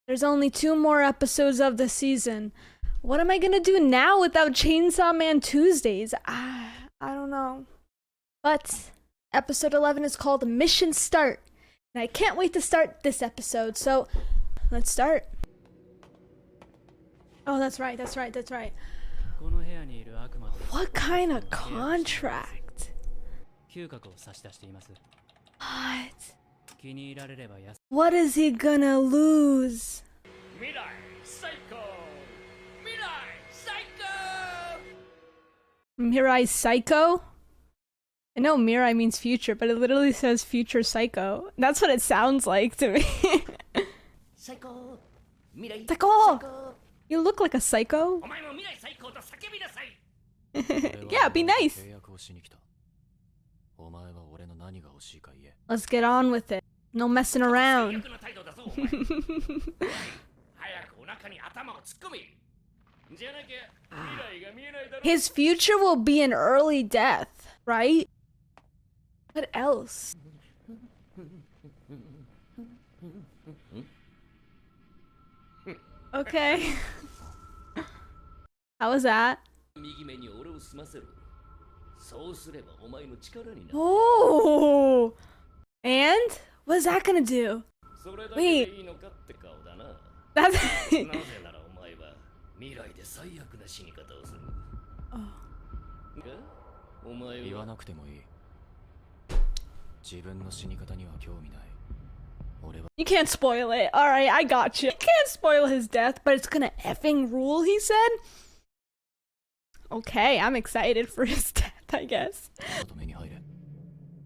There's only 2 more episodes of the season. What am I gonna do now without Chainsaw Man Tuesdays? I don't know. But episode 11 is called Mission Start. And I can't wait to start this episode. So let's start. Oh, that's right. What kind of contract? What is he gonna lose? Mirai Psycho? I know Mirai means future, but it literally says future psycho. That's what it sounds like to me. Psycho! Psycho! You look like a psycho. Yeah, be nice. Let's get on with it. No messing around. His future will be an early death, right? What else? Okay. How was that? Oh! And? What's that gonna do? Wait. That's... You can't spoil it. Alright, I got you. You can't spoil his death, but it's gonna effing rule, he said? Okay, I'm excited for his death, I guess.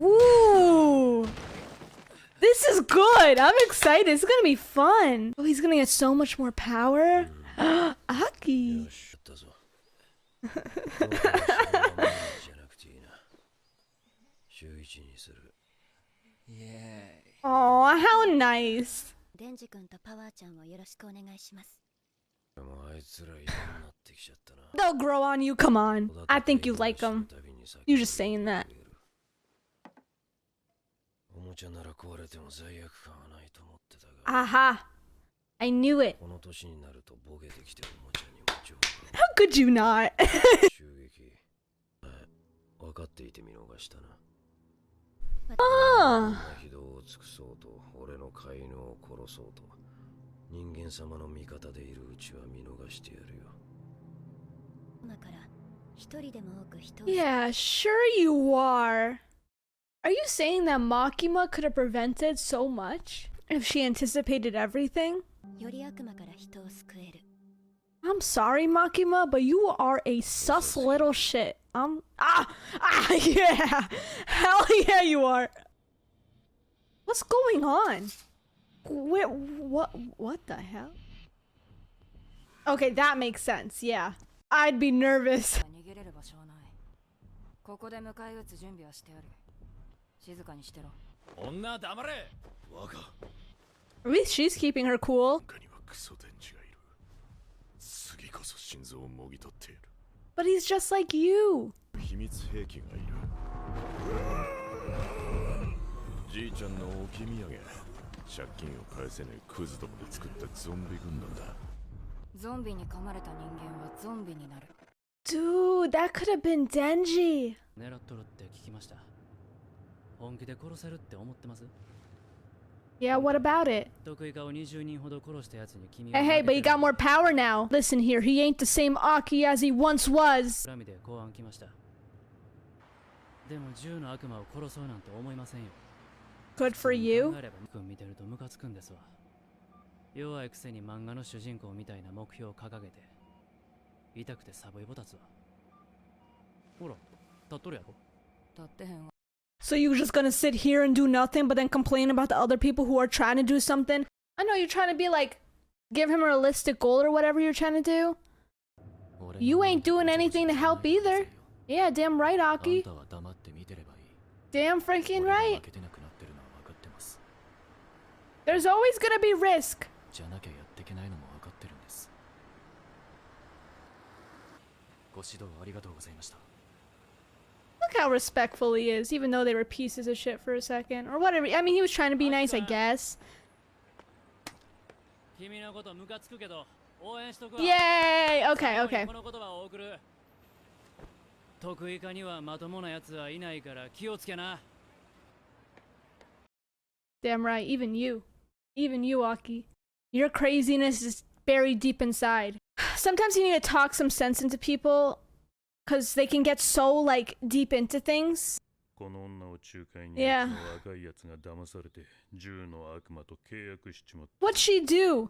Ooh! This is good! I'm excited. It's gonna be fun. Oh, he's gonna get so much more power. Aki! Oh, how nice. They'll grow on you, come on. I think you like them. You're just saying that. Aha! I knew it. How could you not? Ah. Yeah, sure you are. Are you saying that Makima could have prevented so much if she anticipated everything? I'm sorry, Makima, but you are a sus little shit. Yeah. Hell yeah, you are. What's going on? What the hell? Okay, that makes sense, yeah. I'd be nervous. At least she's keeping her cool. But he's just like you. Dude, that could have been Denji. Yeah, what about it? Hey, but he got more power now. Listen here, he ain't the same Aki as he once was. Good for you. So you're just gonna sit here and do nothing but then complain about the other people who are trying to do something? I know you're trying to be like, give him a realistic goal or whatever you're trying to do. You ain't doing anything to help either. Yeah, damn right, Aki. Damn freaking right. There's always gonna be risk. Look how respectful he is, even though they were pieces of shit for a second. Or whatever. I mean, he was trying to be nice, I guess. Yay! Okay, okay. Damn right, even you. Even you, Aki. Your craziness is buried deep inside. Sometimes you need to talk some sense into people, because they can get so, like, deep into things. Yeah. What'd she do?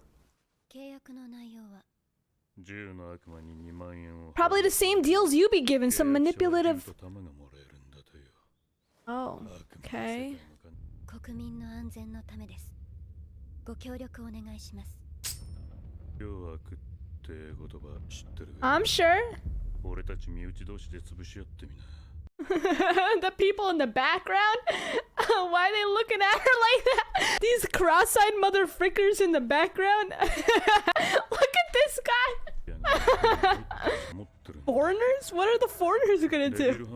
Probably the same deals you be given, some manipulative... Oh, okay. I'm sure. The people in the background? Why are they looking at her like that? These cross-eyed motherfrickers in the background? Look at this guy! Foreigners? What are the foreigners gonna do?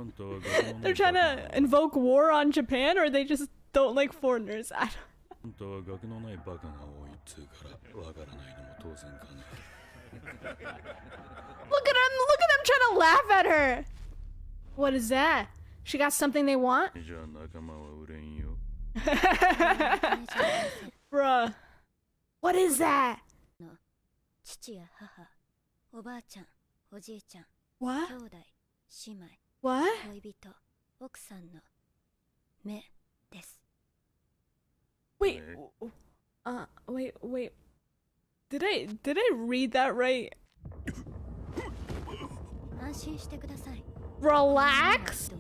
They're trying to invoke war on Japan, or they just don't like foreigners? I don't... Look at them trying to laugh at her! What is that? She got something they want? Bruh. What is that? What? What? Wait. Wait. Did I read that right? Relax?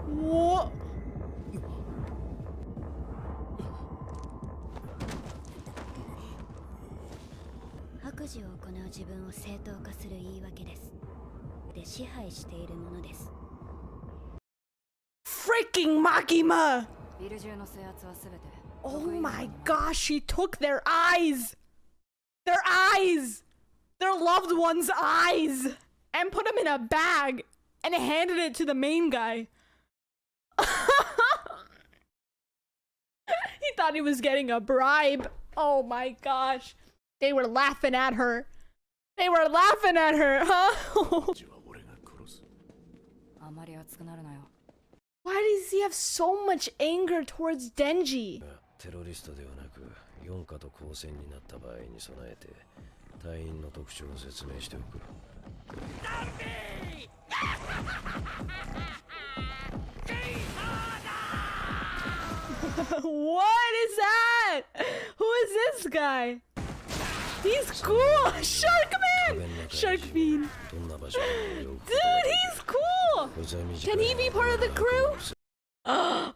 What? Freaking Makima! Oh my gosh, she took their eyes! Their eyes! Their loved one's eyes! And put them in a bag and handed it to the main guy. He thought he was getting a bribe. Oh my gosh. They were laughing at her. They were laughing at her, huh? Why does he have so much anger towards Denji? What is that? Who is this guy? He's cool! Sharkman! Shark Fiend. Dude, he's cool! Can he be part of the crew?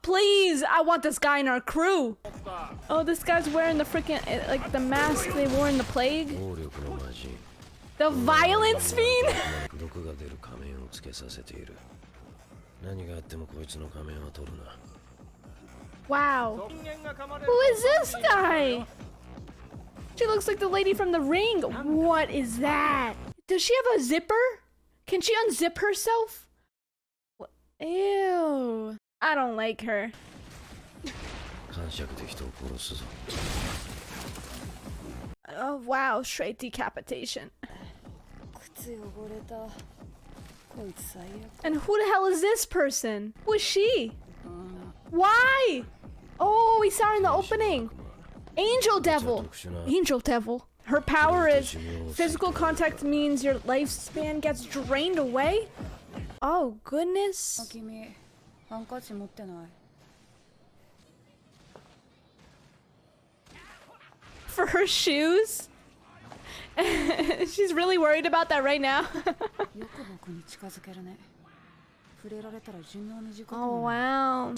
Please! I want this guy in our crew! Oh, this guy's wearing the freaking, like, the mask they wore in the plague? The violence fiend? Wow. Who is this guy? She looks like the lady from The Ring. What is that? Does she have a zipper? Can she unzip herself? Ew. I don't like her. Oh wow, straight decapitation. And who the hell is this person? Who is she? Why? Oh, we saw her in the opening. Angel Devil. Angel Devil. Her power is physical contact means your lifespan gets drained away. Oh goodness. For her shoes? She's really worried about that right now. Oh wow.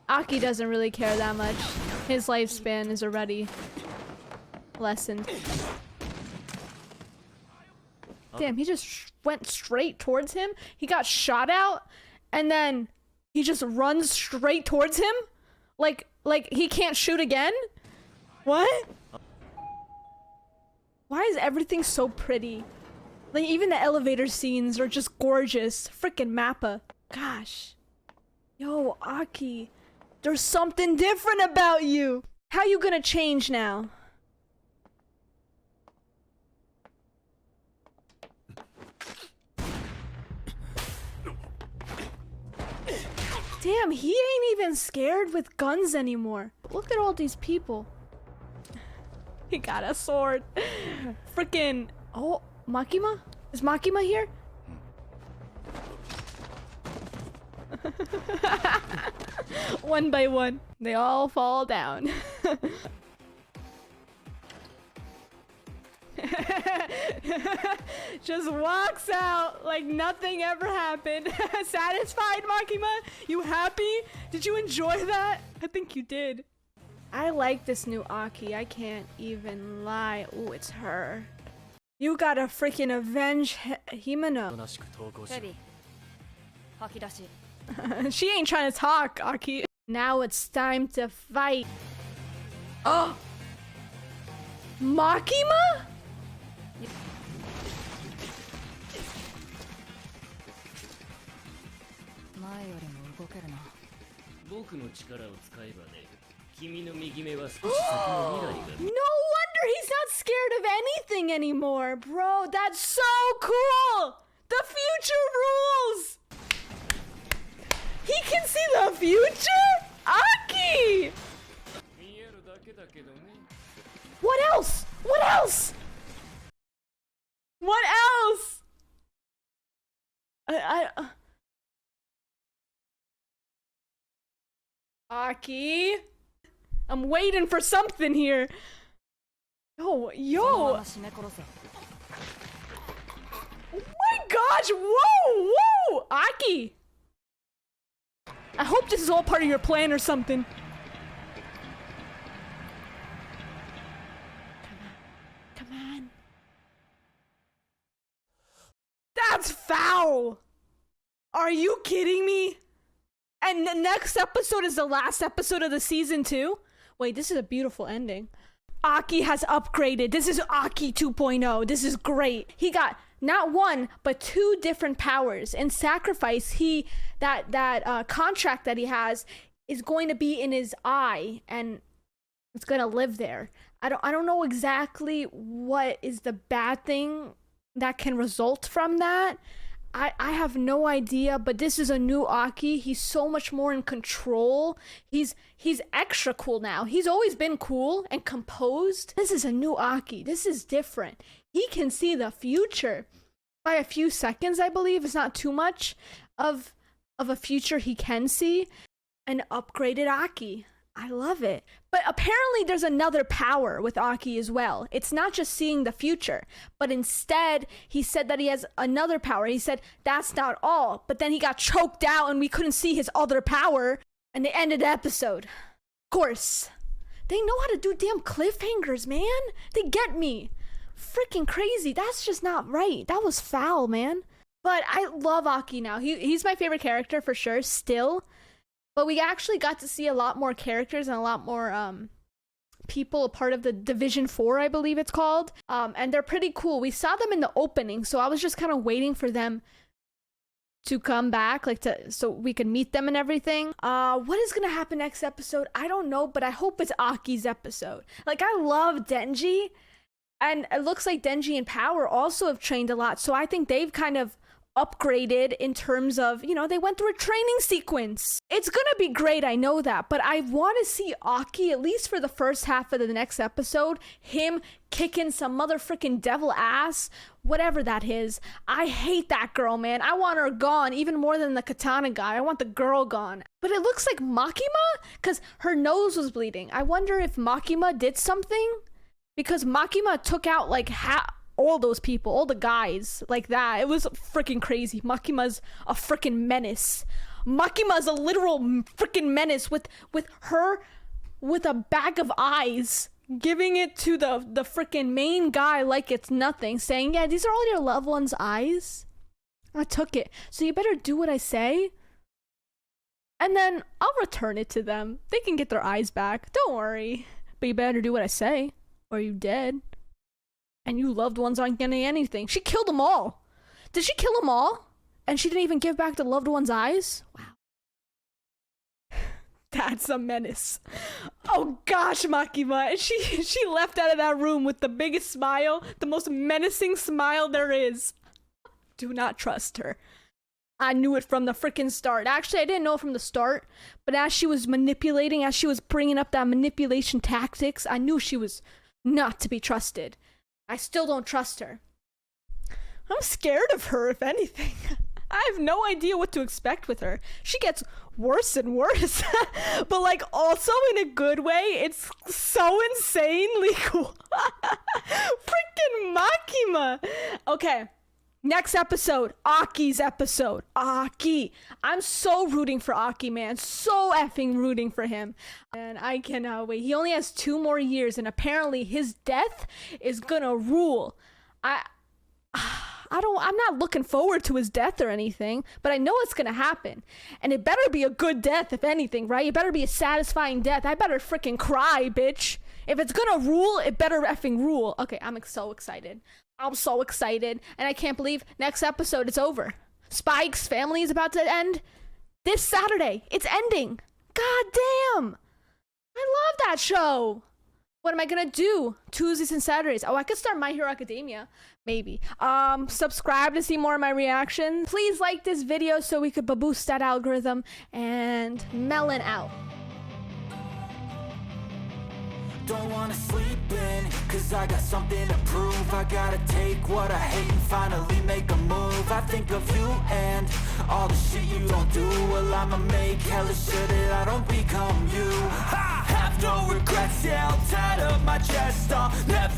Aki doesn't really care that much. His lifespan is already lessened. Damn, he just went straight towards him. He got shot out, and then he just runs straight towards him? Like he can't shoot again? What? Why is everything so pretty? Like, even the elevator scenes are just gorgeous. Freaking Mappa. Gosh. Yo, Aki. There's something different about you. How you gonna change now? Damn, he ain't even scared with guns anymore. Look at all these people. He got a sword. Freaking. Oh, Makima? Is Makima here? One by one, they all fall down. Just walks out like nothing ever happened. Satisfied, Makima? You happy? Did you enjoy that? I think you did. I like this new Aki. I can't even lie. Ooh, it's her. You gotta freaking avenge Himeno. おとなしく投稿しろ。 Ready. 吐き出し She ain't trying to talk, Aki. Now it's time to fight. Oh! Makima? 前よりも動けるな僕の力を使えばね、君の右目は少し先の未来が No wonder he's not scared of anything anymore, bro. That's so cool! The future rules! He can see the future? Aki! 見えるだけだけどね。 What else? What else? What else? Aki? I'm waiting for something here. Yo, そのま yo. ま絞め殺せ Oh my gosh, whoa, whoa, Aki. I hope this is all part of your plan or something. Come on. That's foul. Are you kidding me? And the next episode is the last episode of the season 2? Wait, this is a beautiful ending. Aki has upgraded. This is Aki 2.0. This is great. He got not one, but 2 different powers. In Sacrifice, that contract that he has is going to be in his eye, and it's going to live there. I don't know exactly what is the bad thing that can result from that. I have no idea, but this is a new Aki. He's so much more in control. He's extra cool now. He's always been cool and composed. This is a new Aki. This is different. He can see the future by a few seconds, I believe. It's not too much of a future he can see. An upgraded Aki. I love it. But apparently there's another power with Aki as well. It's not just seeing the future, but instead he said that he has another power. He said that's not all, but then he got choked out and we couldn't see his other power and they ended the episode. Of course. They know how to do damn cliffhangers, man. They get me. Freaking crazy. That's just not right. That was foul, man. But I love Aki now. He's my favorite character for sure, still. But we actually got to see a lot more characters and a lot more people, a part of the Division 4, I believe it's called. And they're pretty cool. We saw them in the opening, so I was just kind of waiting for them to come back, so we can meet them and everything. What is gonna happen next episode? I don't know, but I hope it's Aki's episode. Like, I love Denji, and it looks like Denji and Power also have trained a lot, so I think they've kind of upgraded in terms of, you know, they went through a training sequence. It's gonna be great, I know that, but I want to see Aki, at least for the first half of the next episode, him kicking some motherfucking devil ass, whatever that is. I hate that girl, man. I want her gone, even more than the katana guy. I want the girl gone. But it looks like Makima, because her nose was bleeding. I wonder if Makima did something, because Makima took out like all those people, all the guys like that. It was freaking crazy. Makima's a freaking menace. Makima's a literal freaking menace with her with a bag of eyes, giving it to the freaking main guy like it's nothing, saying, yeah, these are all your loved ones' eyes. I took it, so you better do what I say, and then I'll return it to them. They can get their eyes back, don't worry, but you better do what I say or you dead. And you loved ones aren't getting anything. She killed them all. Did she kill them all? And she didn't even give back the loved one's eyes? Wow. That's a menace. Oh gosh, Makima. And she left out of that room with the biggest smile, the most menacing smile there is. Do not trust her. I knew it from the freaking start. Actually, I didn't know it from the start, but as she was manipulating, as she was bringing up that manipulation tactics, I knew she was not to be trusted. I still don't trust her. I'm scared of her, if anything. I have no idea what to expect with her. She gets worse and worse. But like also in a good way. It's so insanely cool. Freaking Makima. Okay. Next episode, Aki's episode. Aki. I'm so rooting for Aki, man. So effing rooting for him. And I cannot wait. He only has 2 more years, and apparently his death is gonna rule. I'm not looking forward to his death or anything, but I know it's gonna happen. And it better be a good death, if anything, right? It better be a satisfying death. I better freaking cry, bitch. If it's gonna rule, it better effing rule. Okay, I'm so excited. I'm so excited. And I can't believe next episode is over. Spike's family is about to end this Saturday. It's ending. God damn. I love that show. What am I gonna do Tuesdays and Saturdays? Oh, I could start My Hero Academia. Maybe. Subscribe to see more of my reactions. Please like this video so we could boost that algorithm. And Melon out. Don't wanna sleep in, cause I got something to prove. I gotta take what I hate and finally make a move. I think of you and all the shit you don't do. Well, I'ma make hella sure that I don't become you. I have no regrets, yeah, I'll tie up my chest. I'll never